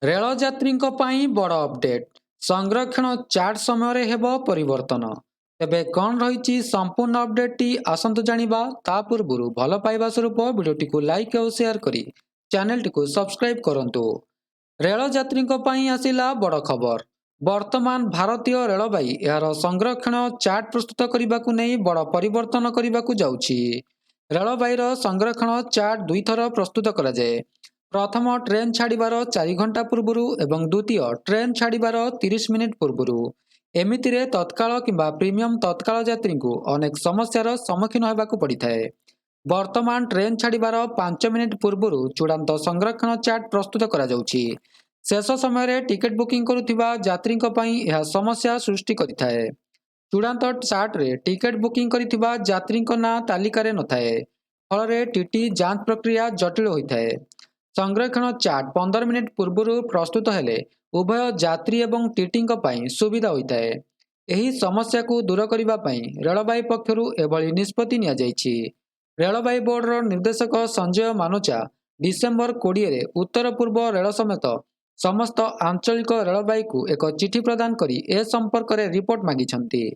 Rail यात्री बड़ update संरक्षण चार्ट समय हेब परिवर्तन तेबे कौन रही संपूर्ण अपडेट टी आसतु जानिबा ता पूर्व भल पाइबा स्वरूप वीडियोटी को लाइक और शेयर करी चैनल टी को सब्सक्राइब करंतु। रेल यात्री आसिला बड़ खबर। वर्तमान भारतीय रेलवाई यार संरक्षण चार्ट प्रस्तुत करने को नहीं बड़ परिवर्तन करने को जाउछि। रेलवाईर संरक्षण चार्ट दुई थर प्रस्तुत करा जाए। प्रथम ट्रेन छाड़बार 4 घंटा पूर्व एवं द्वितीय ट्रेन छाड़बार 30 मिनिट पूर्व एमितिरे तत्काल किंबा प्रीमियम तत्काल यात्री को अनेक समस्यार सम्मुखीन होगाक पड़ता है। वर्तमान ट्रेन छाड़बार 5 मिनिट पूर्व चूड़ांत संरक्षण चार्ट प्रस्तुत करा जाउछि। शेष समय टिकेट बुकिंग करुथिबा यात्री यह समस्या सृष्टि करिथाए। चूड़ांत चार्ट रे टिकेट बुकिंग करिथिबा यात्री ना तालिकारे नथाए, फल टीटी जांच प्रक्रिया जटिल होता है। संरक्षण चार्ट 15 मिनिट पूर्व प्रस्तुत हेले उभय यात्री एवं टीटी सुविधा होता है। यही समस्या को दूर करने रेलवाई पक्षर एभली निष्पत्ति निया जायछि। रेलवाई बोर्डर निर्देशक संजय मानुचा डिसेम्बर 20 रे उत्तर पूर्व रेल समेत समस्त आंचलिक रेलवाई को एक चिठी प्रदान करी ए संपर्क में रिपोर्ट मागिछन्ति।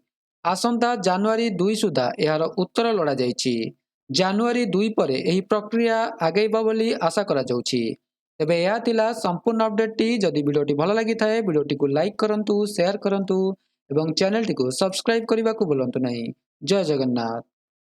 आसंता जानुआरी 2 सुधा यार उत्तर लोड़ा जायछि। जानुआरी 2 परे एही प्रक्रिया आगेबा बोली आशा करा जाउछि। तेबे यह थिला संपूर्ण अपडेट टी। जदि वीडियोटी भल लागि थाए वीडियोटी को लाइक करंतु, शेयर करंतु एवं चैनल टी को सब्सक्राइब करने को भूलंतु नहीं। जय जगन्नाथ।